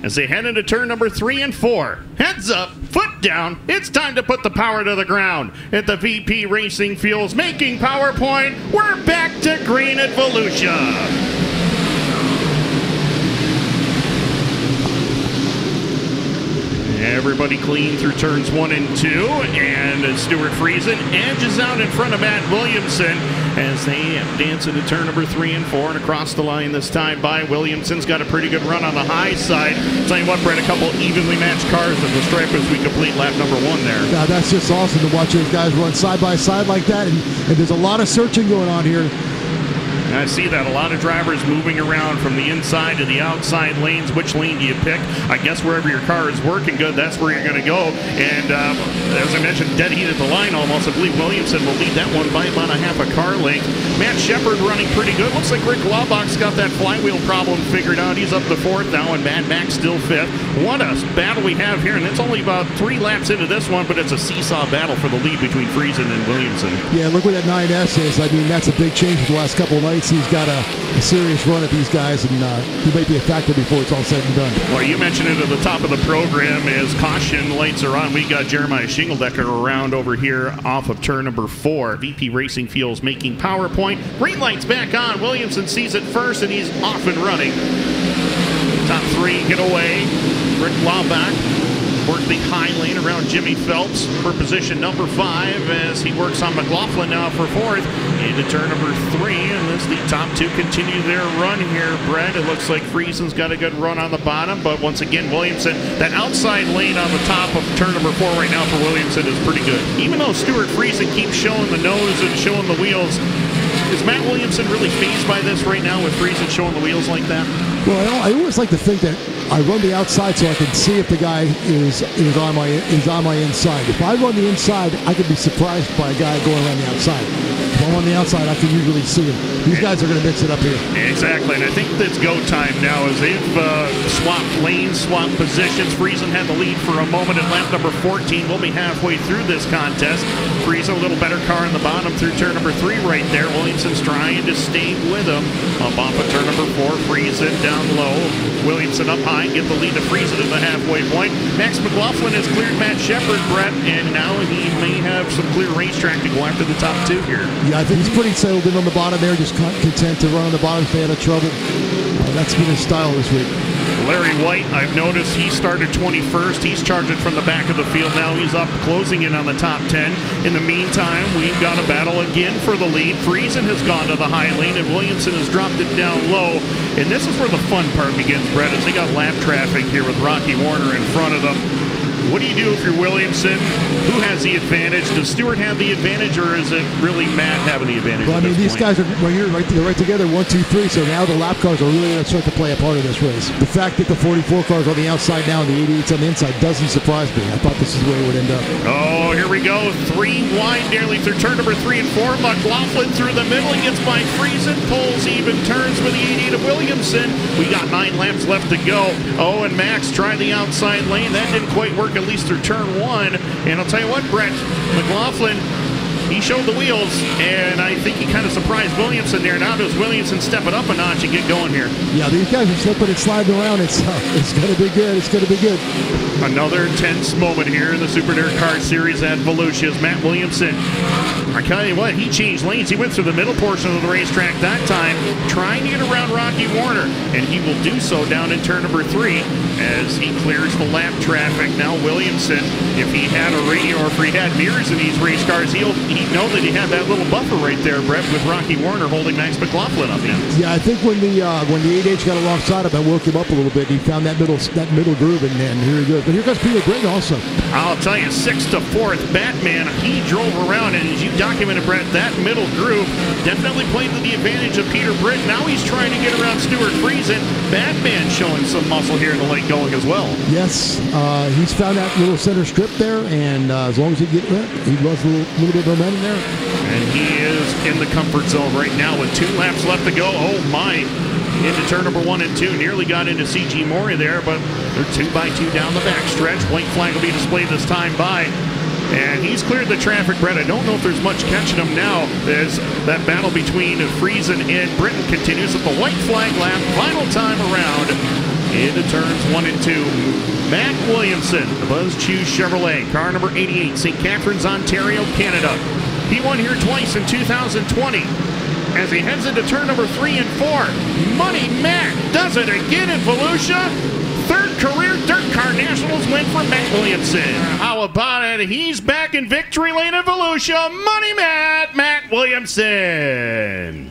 as they head into turn number 3 and 4. Heads up, foot down, it's time to put the power to the ground. At the VP Racing Fuels making PowerPoint, we're back to green at Volusia. Everybody clean through turns 1 and 2, and Stuart Friesen edges out in front of Matt Williamson as they dance into turn number 3 and 4 and across the line this time by Williamson's got a pretty good run on the high side. Tell you what, Brett, a couple evenly matched cars at the stripe as we complete lap number 1 there. Yeah, that's just awesome to watch those guys run side by side like that, and there's a lot of searching going on here. I see that a lot of drivers moving around from the inside to the outside lanes. Which lane do you pick? I guess wherever your car is working good, that's where you're going to go. And as I mentioned, dead heat at the line almost. I believe Williamson will lead that one by about a half a car length. Matt Shepard running pretty good. Looks like Rick Laubach's got that flywheel problem figured out. He's up to 4th now, and Mad Max still 5th. What a battle we have here, and it's only about 3 laps into this one, but it's a seesaw battle for the lead between Friesen and Williamson. Yeah, look what that 9S is. I mean, that's a big change in the last couple of nights. He's got a serious run at these guys, and he might be a factor before it's all said and done. Well, you mentioned it at the top of the program as caution lights are on. We got Jeremiah Shingeldecker around over here off of turn number 4. VP Racing Fuels making PowerPoint. Green lights back on. Williamson sees it first, and he's off and running. Top 3 get away. Rick Laubach worked the high lane around Jimmy Phelps for position number 5 as he works on McLaughlin now for 4th into turn number 3. And as the top 2 continue their run here, Brett, it looks like Friesen's got a good run on the bottom, but once again, Williamson, that outside lane on the top of turn number 4 right now for Williamson is pretty good. Even though Stuart Friesen keeps showing the nose and showing the wheels, is Matt Williamson really fazed by this right now with Friesen showing the wheels like that? Well, I always like to think that I run the outside so I can see if the guy is on my inside. If I run the inside, I could be surprised by a guy going around the outside. If I'm on the outside, I can usually see him. These guys are going to mix it up here. Exactly, and I think it's go time now as they've swapped lanes, swapped positions. Friesen had the lead for a moment at lap number 14. We'll be halfway through this contest. Friesen, a little better car in the bottom through turn number 3 right there. Williamson's trying to stay with him. Up off of turn number 4, Friesen down low. Williamson up high, get the lead to Friesen at the halfway point. Max McLaughlin has cleared Matt Shepard, Brett, and now he may have some clear racetrack to go after the top 2 here. Yeah, I think he's pretty settled in on the bottom there, just content to run on the bottom, stay out of trouble. That's been his style this week. Larry White, I've noticed he started 21st. He's charging from the back of the field now. He's up closing in on the top 10. In the meantime, we've got a battle again for the lead. Friesen has gone to the high lane, and Williamson has dropped it down low. And this is where the fun part begins, Brett, as they got lap traffic here with Rocky Warner in front of them. What do you do if you're Williamson? Who has the advantage? Does Stewart have the advantage, or is it really Matt having the advantage? Well, I mean, these guys are right together, 1, 2, 3. So now the lap cars are really going to start to play a part of this race. The fact that the 44 cars on the outside now and the 88s on the inside doesn't surprise me. I thought this is where it would end up. Oh, here we go. 3 wide nearly through turn number 3 and 4. McLaughlin through the middle. He gets by Friesen. Pulls even turns with the 88 of Williamson. We got 9 laps left to go. Oh, and Max tried the outside lane. That didn't quite work, at least through turn 1. And I'll tell you what, Brett, McLaughlin, he showed the wheels, and I think he kind of surprised Williamson there. Now does Williamson step it up a notch and get going here? Yeah, these guys are slipping and sliding around. It's going to be good. It's going to be good. Another tense moment here in the Super DIRTcar Series at Volusia as Matt Williamson, I tell you what, he changed lanes. He went through the middle portion of the racetrack that time, trying to get around Rocky Warner, and he will do so down in turn number 3 as he clears the lap traffic. Now Williamson, if he had a radio or if he had mirrors in these race cars, he'd know that he had that little buffer right there, Brett, with Rocky Warner holding Max McLaughlin up in. Yeah, I think when the 8H got alongside him, I woke him up a little bit. He found that middle groove, and here he goes. But here comes Peter Brigg also. I'll tell you, 6th to 4th, Batman, he drove around, and as you documented, Brett, that middle groove definitely played to the advantage of Peter Britt. Now he's trying to get around Stuart Friesen. Batman showing some muscle here in the late going as well. Yes, he's found that little center strip there, and as long as he gets it, he lost a little bit of momentum there. And he is in the comfort zone right now with 2 laps left to go. Oh my! Into turn number 1 and 2. Nearly got into C.G. Mori there, but they're 2 by 2 down the backstretch. White flag will be displayed this time by. And he's cleared the traffic, Brett. I don't know if there's much catching him now as that battle between Friesen and Britton continues at the white flag lap. Final time around. into turns 1 and 2. Matt Williamson, the Buzz Chew Chevrolet, car number 88, St. Catharines, Ontario, Canada. He won here twice in 2020. As he heads into turn number 3 and 4, Money Matt does it again in Volusia. Third career Dirt Car Nationals win for Matt Williamson. How about it? He's back in victory lane in Volusia. Money Matt Williamson.